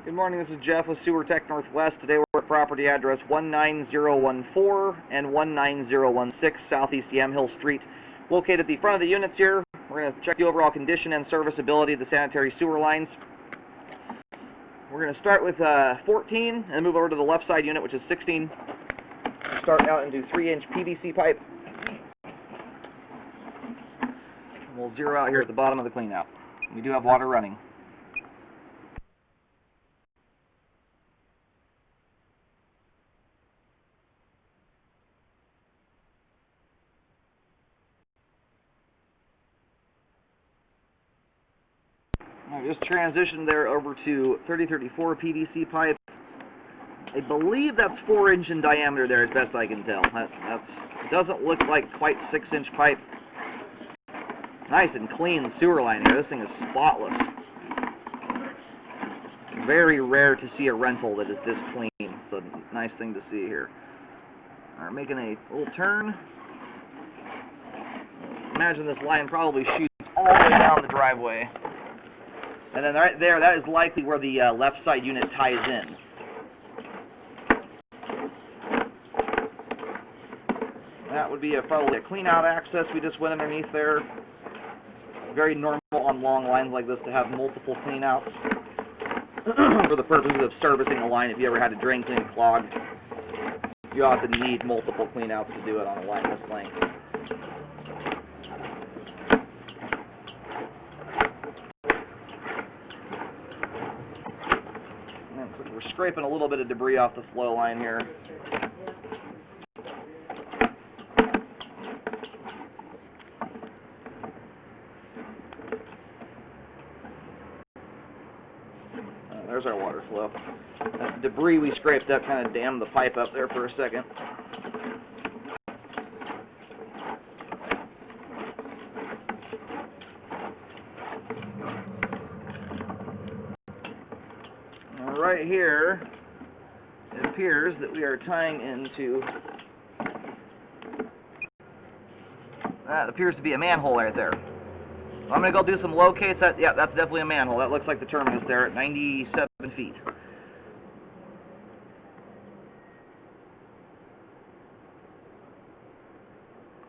Good morning, this is Jeff with Sewer Tech Northwest. Today we're at property address 19014 and 19016 Southeast Yamhill Street. Located at the front of the units here, we're going to check the overall condition and serviceability of the sanitary sewer lines. We're going to start with 14 and move over to the left side unit, which is 16. Start out into 3-inch PVC pipe. We'll zero out here at the bottom of the cleanout. We do have water running. I just transitioned there over to 3034 PVC pipe. I believe that's 4-inch in diameter there, as best I can tell. It doesn't look like quite 6-inch pipe. Nice and clean sewer line here. This thing is spotless. Very rare to see a rental that is this clean. It's a nice thing to see here. All right, making a little turn. Imagine this line probably shoots all the way down the driveway. And then right there, that is likely where the left side unit ties in. That would be probably a clean out access we just went underneath there. Very normal on long lines like this to have multiple clean outs for the purposes of servicing the line. If you ever had a drain clean clogged, you often need multiple clean outs to do it on a line this length. We're scraping a little bit of debris off the flow line here. There's our water flow. That debris we scraped up kind of dammed the pipe up there for a second. Right here, it appears that we are tying into, that appears to be a manhole right there. I'm going to go do some locates. Yeah, that's definitely a manhole. That looks like the terminus there at 97 feet.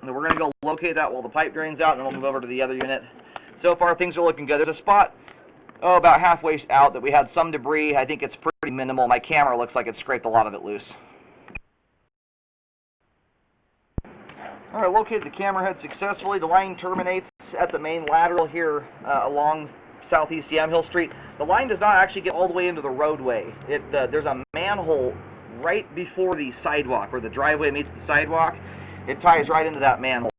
And we're going to go locate that while the pipe drains out, and then we'll move over to the other unit. So far, things are looking good. There's a spot about halfway out that we had some debris. I think it's pretty minimal. My camera looks like it scraped a lot of it loose. All right, located the camera head successfully. The line terminates at the main lateral here along Southeast Yamhill Street. The line does not actually get all the way into the roadway. There's a manhole right before the sidewalk, where the driveway meets the sidewalk. It ties right into that manhole.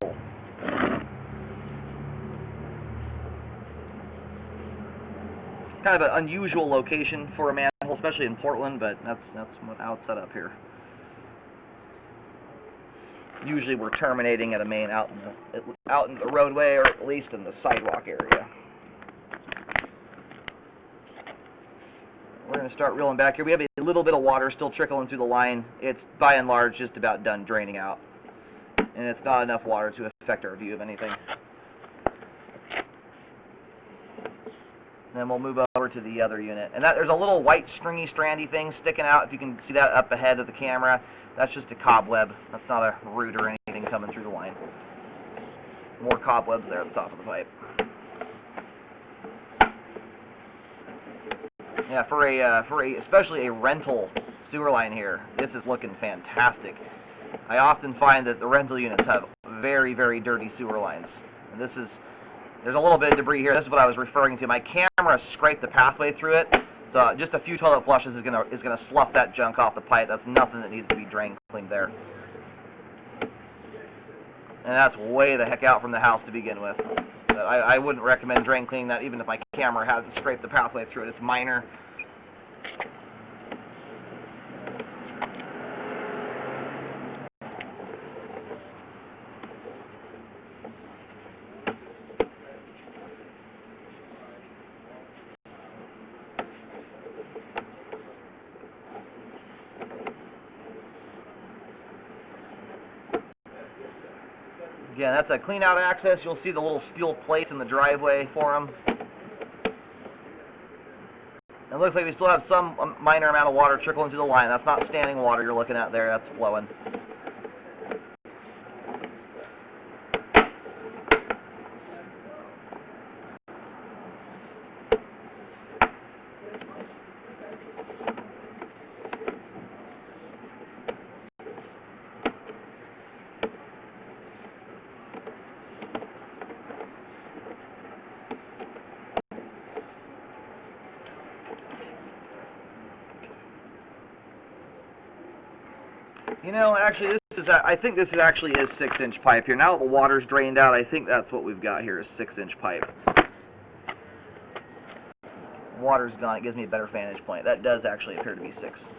Kind of an unusual location for a manhole, especially in Portland, but that's how it's set up here. Usually we're terminating at a main out in the roadway, or at least in the sidewalk area. We're going to start reeling back here. We have a little bit of water still trickling through the line. It's by and large just about done draining out, and it's not enough water to affect our view of anything. Then we'll move over to the other unit. And there's a little white stringy strandy thing sticking out. If you can see that up ahead of the camera, that's just a cobweb. That's not a root or anything coming through the line. More cobwebs there at the top of the pipe. Yeah, for especially a rental sewer line here, this is looking fantastic. I often find that the rental units have very, very dirty sewer lines. And there's a little bit of debris here. This is what I was referring to. My camera scraped the pathway through it, so just a few toilet flushes is gonna slough that junk off the pipe. That's nothing that needs to be drain cleaned there. And that's way the heck out from the house to begin with. I wouldn't recommend drain cleaning that, even if my camera had to scrape the pathway through it. It's minor. Again, that's a clean out access. You'll see the little steel plates in the driveway for them. It looks like we still have some minor amount of water trickling through the line. That's not standing water you're looking at there, that's flowing. You know, actually, I think this actually is 6-inch pipe here. Now that the water's drained out, I think that's what we've got here is 6-inch pipe. Water's gone, it gives me a better vantage point. That does actually appear to be 6.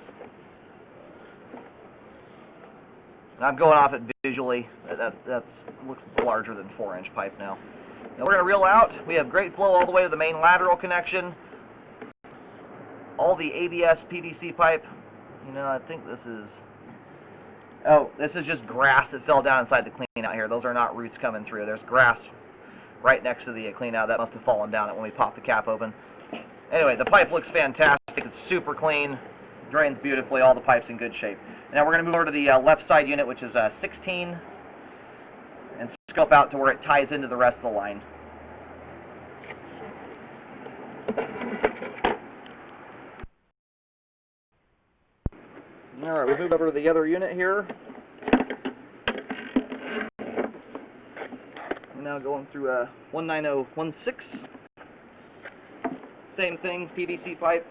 And I'm going off it visually. That looks larger than 4-inch pipe now. Now we're going to reel out. We have great flow all the way to the main lateral connection. All the ABS PVC pipe. You know, I think this is... Oh, this is just grass that fell down inside the clean out here. Those are not roots coming through. There's grass right next to the clean out. That must have fallen down when we popped the cap open. Anyway, the pipe looks fantastic. It's super clean. Drains beautifully. All the pipe's in good shape. Now we're going to move over to the left side unit, which is 16, and scope out to where it ties into the rest of the line. All right, we move over to the other unit here. We're now going through 19016. Same thing, PVC pipe.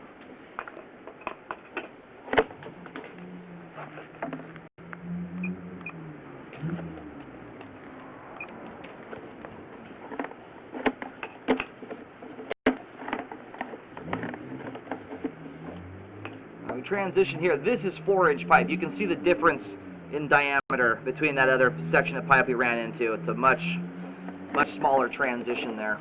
Transition here. This is 4-inch pipe. You can see the difference in diameter between that other section of pipe we ran into. It's a much smaller transition there.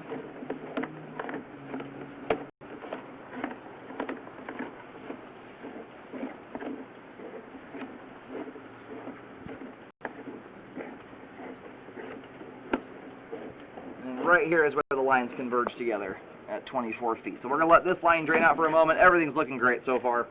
And right here is where the lines converge together at 24 feet. So we're going to let this line drain out for a moment. Everything's looking great so far.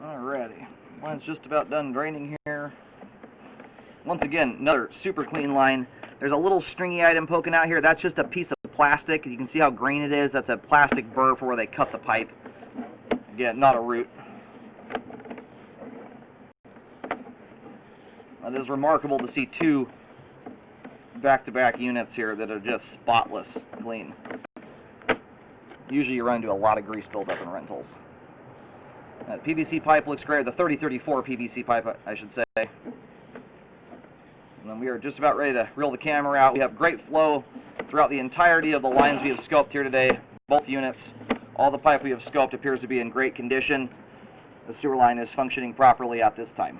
Alrighty, line's just about done draining here. Once again, another super clean line. There's a little stringy item poking out here. That's just a piece of plastic. You can see how green it is. That's a plastic burr for where they cut the pipe. Again, not a root. It is remarkable to see 2 back-to-back units here that are just spotless clean. Usually you run into a lot of grease buildup in rentals. That PVC pipe looks great, the 3034 PVC pipe, I should say. And then we are just about ready to reel the camera out. We have great flow throughout the entirety of the lines we have scoped here today, both units. All the pipe we have scoped appears to be in great condition. The sewer line is functioning properly at this time.